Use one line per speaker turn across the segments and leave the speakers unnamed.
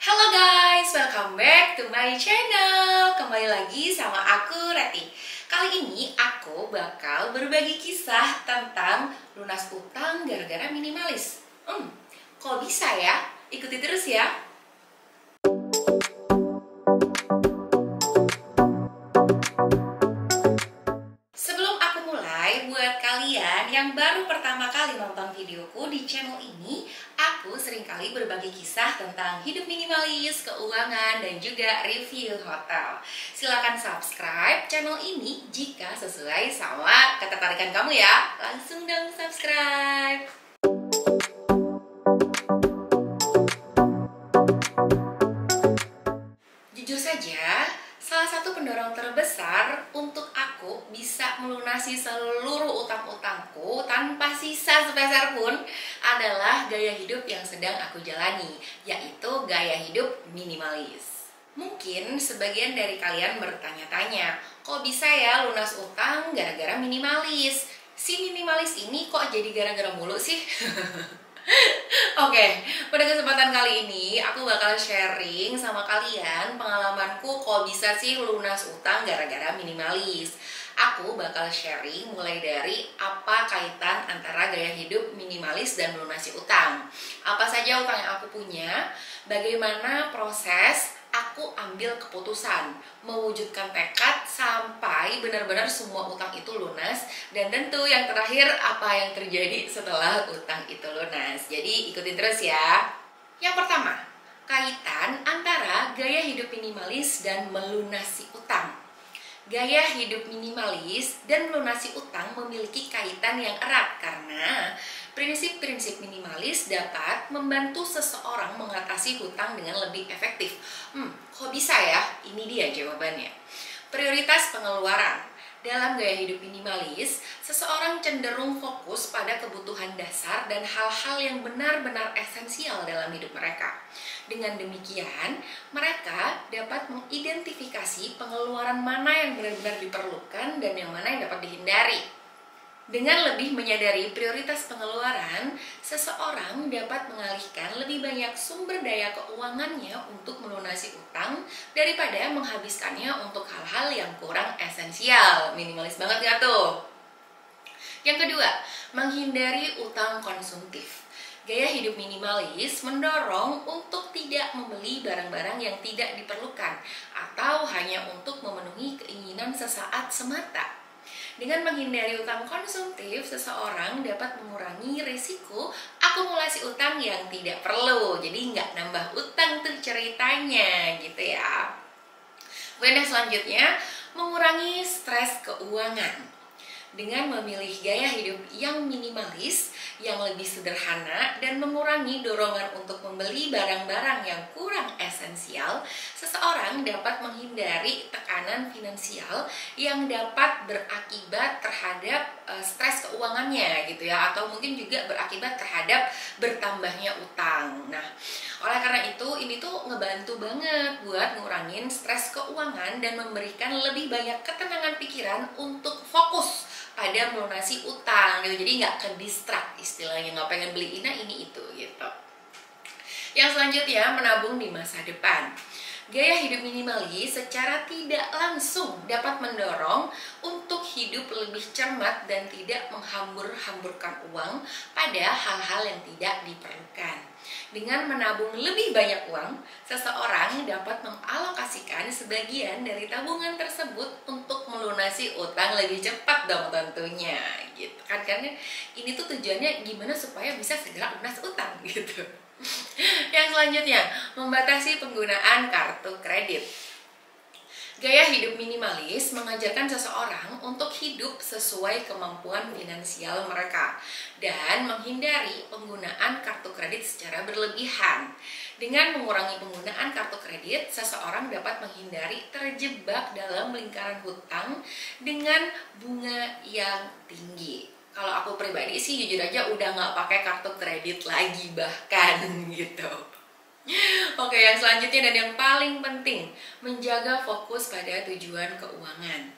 Halo guys, welcome back to my channel. Kembali lagi sama aku Reti. Kali ini aku bakal berbagi kisah tentang lunas utang gara-gara minimalis. Kok bisa ya? Ikuti terus ya. Sebelum aku mulai, buat kalian yang baru pertama kali nonton videoku di channel ini, aku seringkali berbagi kisah tentang hidup minimalis, keuangan, dan juga review hotel. Silahkan subscribe channel ini jika sesuai sama ketertarikan kamu ya. Langsung dong subscribe. Jujur saja, salah satu pendorong terbesar untuk aku bisa melunasi seluruh utang-utangku tanpa sisa sepeser pun adalah gaya hidup yang sedang aku jalani, yaitu gaya hidup minimalis. Mungkin sebagian dari kalian bertanya-tanya, kok bisa ya lunas utang gara-gara minimalis? Si minimalis ini kok jadi gara-gara mulu sih? Oke, pada kesempatan kali ini aku bakal sharing sama kalian pengalamanku kok bisa sih lunas utang gara-gara minimalis. Aku bakal sharing mulai dari apa kaitan antara gaya hidup minimalis dan melunasi utang. Apa saja utang yang aku punya, bagaimana proses aku ambil keputusan, mewujudkan tekad sampai benar-benar semua utang itu lunas, dan tentu yang terakhir apa yang terjadi setelah utang itu lunas. Jadi ikutin terus ya. Yang pertama, kaitan antara gaya hidup minimalis dan melunasi utang. Gaya hidup minimalis dan melunasi utang memiliki kaitan yang erat karena prinsip-prinsip minimalis dapat membantu seseorang mengatasi hutang dengan lebih efektif. Kok bisa ya? Ini dia jawabannya. Prioritas pengeluaran. Dalam gaya hidup minimalis, seseorang cenderung fokus pada kebutuhan dasar dan hal-hal yang benar-benar esensial dalam hidup mereka. Dengan demikian, mereka dapat mengidentifikasi pengeluaran mana yang benar-benar diperlukan dan yang mana yang dapat dihindari. Dengan lebih menyadari prioritas pengeluaran, seseorang dapat mengalihkan lebih banyak sumber daya keuangannya untuk melunasi utang daripada menghabiskannya untuk hal-hal yang kurang esensial. Minimalis banget gak tuh? Yang kedua, menghindari utang konsumtif. Gaya hidup minimalis mendorong untuk tidak membeli barang-barang yang tidak diperlukan atau hanya untuk memenuhi keinginan sesaat semata. Dengan menghindari utang konsumtif, seseorang dapat mengurangi risiko akumulasi utang yang tidak perlu. Jadi nggak nambah utang tuh ceritanya gitu ya. Kemudian selanjutnya, mengurangi stres keuangan. Dengan memilih gaya hidup yang minimalis, yang lebih sederhana, dan mengurangi dorongan untuk membeli barang-barang yang kurang esensial, seseorang dapat menghindari tekanan finansial yang dapat berakibat terhadap stres keuangannya gitu ya, atau mungkin juga berakibat terhadap bertambahnya utang. Nah, oleh karena itu ini tuh ngebantu banget buat ngurangin stres keuangan dan memberikan lebih banyak ketenangan pikiran untuk fokus pada melunasi utang gitu. Jadi nggak ke-distract istilahnya, nggak pengen beli ini itu gitu. Yang selanjutnya, menabung di masa depan. Gaya hidup minimalis secara tidak langsung dapat mendorong untuk hidup lebih cermat dan tidak menghambur-hamburkan uang pada hal-hal yang tidak diperlukan. Dengan menabung lebih banyak uang, seseorang dapat mengalokasikan sebagian dari tabungan tersebut untuk melunasi utang lebih cepat dong tentunya gitu kan, karena ini tuh tujuannya gimana supaya bisa segera lunas utang gitu. Yang selanjutnya, membatasi penggunaan kartu kredit. Gaya hidup minimalis mengajarkan seseorang untuk hidup sesuai kemampuan finansial mereka dan menghindari penggunaan kartu kredit secara berlebihan. Dengan mengurangi penggunaan kartu kredit, seseorang dapat menghindari terjebak dalam lingkaran hutang dengan bunga yang tinggi. Kalau aku pribadi sih jujur aja udah nggak pakai kartu kredit lagi bahkan gitu. Oke, yang selanjutnya dan yang paling penting, menjaga fokus pada tujuan keuangan.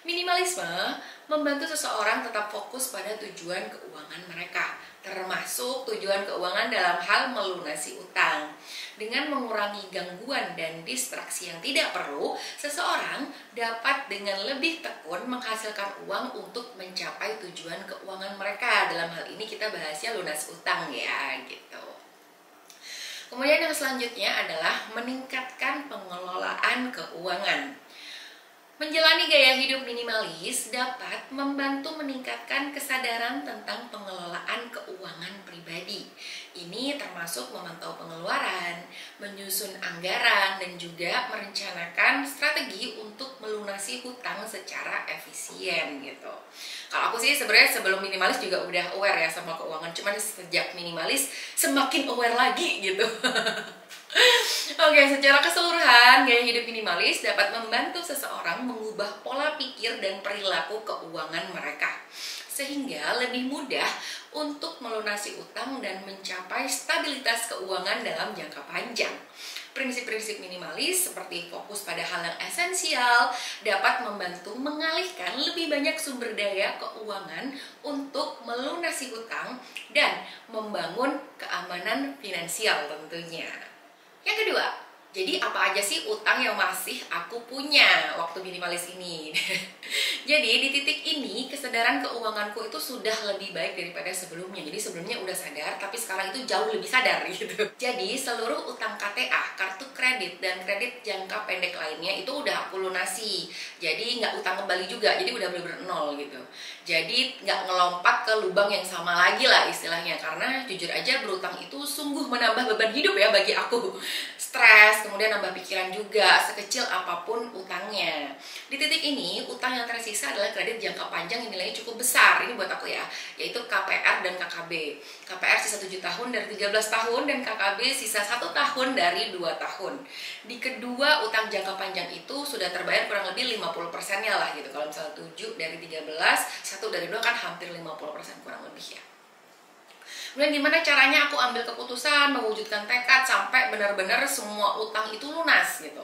Minimalisme membantu seseorang tetap fokus pada tujuan keuangan mereka, termasuk tujuan keuangan dalam hal melunasi utang. Dengan mengurangi gangguan dan distraksi yang tidak perlu, seseorang dapat dengan lebih tekun menghasilkan uang untuk mencapai tujuan keuangan mereka. Dalam hal ini kita bahasnya lunas utang ya, gitu. Kemudian yang selanjutnya adalah meningkatkan pengelolaan keuangan. Menjalani gaya hidup minimalis dapat membantu meningkatkan kesadaran tentang pengelolaan keuangan pribadi. Ini termasuk memantau pengeluaran, menyusun anggaran, dan juga merencanakan strategi untuk melunasi hutang secara efisien gitu. Kalau aku sih sebenarnya sebelum minimalis juga udah aware ya sama keuangan, cuman sejak minimalis semakin aware lagi gitu. Oke, secara keseluruhan, gaya hidup minimalis dapat membantu seseorang mengubah pola pikir dan perilaku keuangan mereka, sehingga lebih mudah untuk melunasi utang dan mencapai stabilitas keuangan dalam jangka panjang. Prinsip-prinsip minimalis seperti fokus pada hal yang esensial dapat membantu mengalihkan lebih banyak sumber daya keuangan untuk melunasi hutang dan membangun keamanan finansial tentunya. Yang kedua, jadi apa aja sih utang yang masih aku punya waktu minimalis ini? Jadi di titik ini kesadaran keuanganku itu sudah lebih baik daripada sebelumnya. Jadi sebelumnya udah sadar, tapi sekarang itu jauh lebih sadar gitu. Jadi seluruh utang KTA, kartu kredit, dan kredit jangka pendek lainnya itu udah aku lunasi. Jadi nggak utang kembali juga, jadi udah bener-bener nol gitu. Jadi nggak ngelompat ke lubang yang sama lagi lah istilahnya. Karena jujur aja berutang itu sungguh menambah beban hidup ya bagi aku. Stres, kemudian nambah pikiran juga, sekecil apapun utangnya. Di titik ini, utang yang tersisa adalah kredit jangka panjang yang nilainya cukup besar. Ini buat aku ya, yaitu KPR dan KKB. KPR sisa 7 tahun dari 13 tahun, dan KKB sisa 1 tahun dari 2 tahun. Di kedua utang jangka panjang itu sudah terbayar kurang lebih 50%-nya lah gitu. Kalau misalnya 7 dari 13, 1 dari 2 kan hampir 50% kurang lebih ya. Kemudian gimana caranya aku ambil keputusan, mewujudkan tekad sampai benar-benar semua utang itu lunas gitu.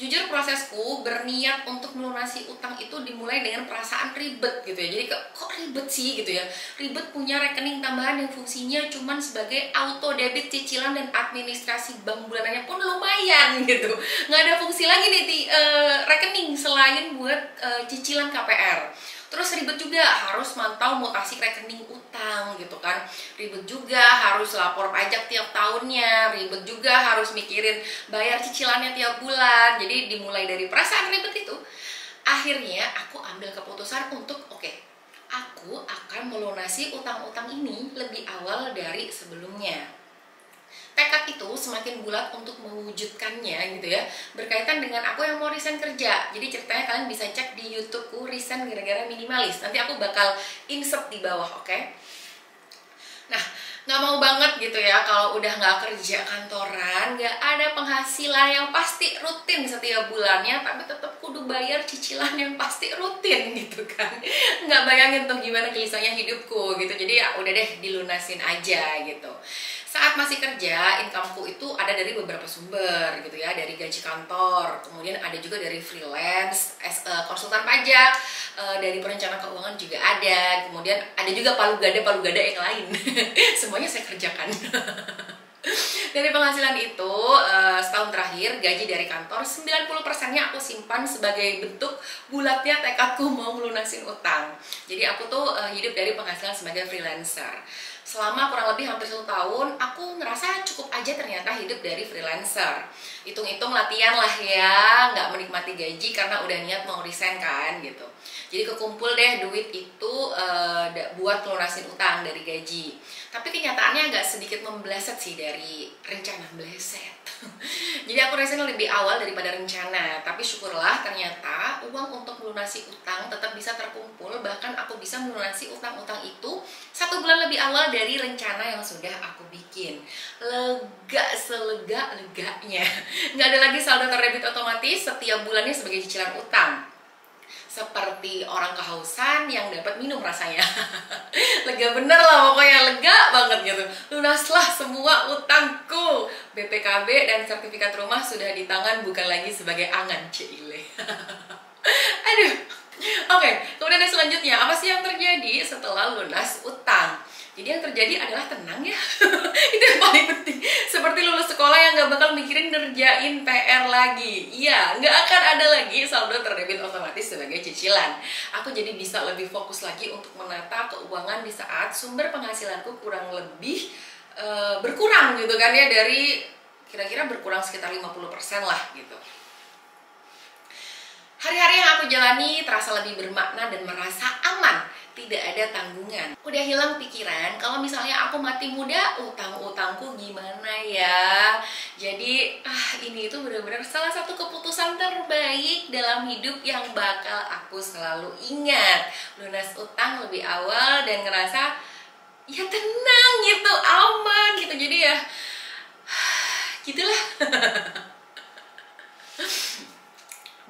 Jujur prosesku berniat untuk melunasi utang itu dimulai dengan perasaan ribet gitu ya. Jadi kok ribet sih gitu ya. Ribet punya rekening tambahan yang fungsinya cuman sebagai auto debit cicilan dan administrasi bank bulanannya pun lumayan gitu. Nggak ada fungsi lagi nih rekening selain buat cicilan KPR. Terus ribet juga harus mantau mutasi rekening utang gitu kan. Ribet juga harus lapor pajak tiap tahunnya. Ribet juga harus mikirin bayar cicilannya tiap bulan. Jadi dimulai dari perasaan ribet itu, akhirnya aku ambil keputusan untuk aku akan melunasi utang-utang ini lebih awal dari sebelumnya. Tekad itu semakin bulat untuk mewujudkannya gitu ya, berkaitan dengan aku yang mau resign kerja. Jadi ceritanya kalian bisa cek di YouTubeku, resign gara-gara minimalis. Nanti aku bakal insert di bawah, oke? Nah, nggak mau banget gitu ya kalau udah nggak kerja kantoran, nggak ada penghasilan yang pasti rutin setiap bulannya, tapi tetap kudu bayar cicilan yang pasti rutin gitu kan. Nggak bayangin tuh gimana gelisahnya hidupku gitu. Jadi ya udah deh, dilunasin aja gitu. Saat masih kerja, incomeku itu ada dari beberapa sumber gitu ya, dari gaji kantor, kemudian ada juga dari freelance, konsultan pajak, dari perencana keuangan juga ada, kemudian ada juga palu gada yang lain. Semuanya saya kerjakan. Dari penghasilan itu, setahun terakhir gaji dari kantor 90%-nya aku simpan sebagai bentuk bulatnya tekadku mau melunasin utang. Jadi aku tuh hidup dari penghasilan sebagai freelancer. Selama kurang lebih hampir 1 tahun, aku ngerasa cukup aja ternyata hidup dari freelancer. Hitung-hitung latihan lah ya, nggak menikmati gaji karena udah niat mau resign kan gitu. Jadi kekumpul deh duit itu buat lunasin utang dari gaji. Tapi kenyataannya agak sedikit membeleset sih dari rencana, meleset. Jadi aku resign lebih awal daripada rencana. Tapi syukurlah ternyata uang untuk melunasi utang tetap bisa terkumpul. Bahkan aku bisa melunasi utang-utang itu 1 bulan lebih awal dari rencana yang sudah aku bikin. Lega selega-leganya. Nggak ada lagi saldo terdebit otomatis setiap bulannya sebagai cicilan utang. Seperti orang kehausan yang dapat minum rasanya. Lega bener lah pokoknya, lega banget gitu. Lunaslah semua utangku. BPKB dan sertifikat rumah sudah di tangan, bukan lagi sebagai angan, cile. Aduh, Oke, kemudian yang selanjutnya, apa sih yang terjadi setelah lunas utang? Jadi yang terjadi adalah tenang ya. Itu yang paling penting. Seperti lulus sekolah yang gak bakal mikirin ngerjain PR lagi. Iya, gak akan ada lagi saldo terdebit otomatis sebagai cicilan. Aku jadi bisa lebih fokus lagi untuk menata keuangan di saat sumber penghasilanku kurang lebih berkurang gitu kan ya, dari kira-kira berkurang sekitar 50% lah gitu. Hari-hari yang aku jalani terasa lebih bermakna dan merasa aman, tidak ada tanggungan. Udah hilang pikiran kalau misalnya aku mati muda, utang-utangku gimana ya. Jadi ini itu benar-benar salah satu keputusan terbaik dalam hidup yang bakal aku selalu ingat. Lunas utang lebih awal dan ngerasa ya tenang gitu, aman gitu. Jadi ya gitulah.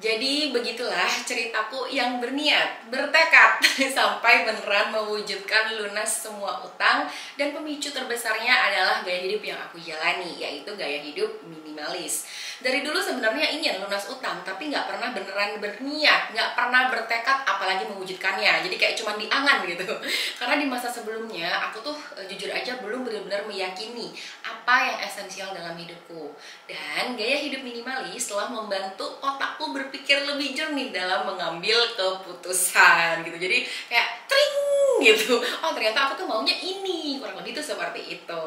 Jadi begitulah ceritaku yang berniat, bertekad sampai beneran mewujudkan lunas semua utang. Dan pemicu terbesarnya adalah gaya hidup yang aku jalani, yaitu gaya hidup minimalis. Dari dulu sebenarnya ingin lunas utang, tapi nggak pernah beneran berniat, nggak pernah bertekad apalagi mewujudkannya. Jadi kayak cuma diangan gitu. Karena di masa sebelumnya aku tuh jujur aja belum benar-benar meyakini apa yang esensial dalam hidupku. Dan gaya hidup minimalis telah membantu otakku berpikir lebih jernih dalam mengambil keputusan gitu. Jadi kayak tring gitu. Oh ternyata aku tuh maunya ini, kurang lebih tuh seperti itu.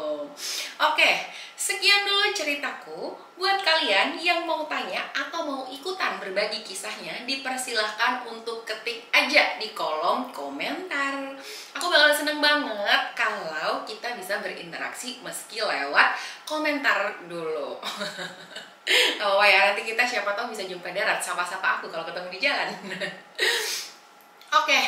Oke, sekian dulu ceritaku. Buat kalian yang mau tanya atau mau ikutan berbagi kisahnya, dipersilahkan untuk ketik aja di kolom komentar. Aku bakal seneng banget kalau kita bisa berinteraksi meski lewat komentar dulu. Oh ya, nanti kita siapa tahu bisa jumpa darat, sapa-sapa aku kalau ketemu di jalan. Oke,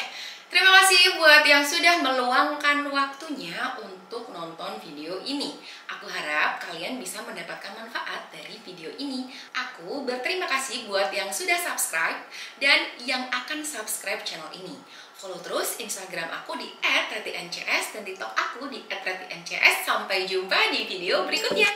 terima kasih buat yang sudah meluangkan waktunya untuk nonton video ini. Aku harap kalian bisa mendapatkan manfaat dari video ini. Aku berterima kasih buat yang sudah subscribe dan yang akan subscribe channel ini. Follow terus Instagram aku di @retyncs dan TikTok aku di @retyncs. Sampai jumpa di video berikutnya.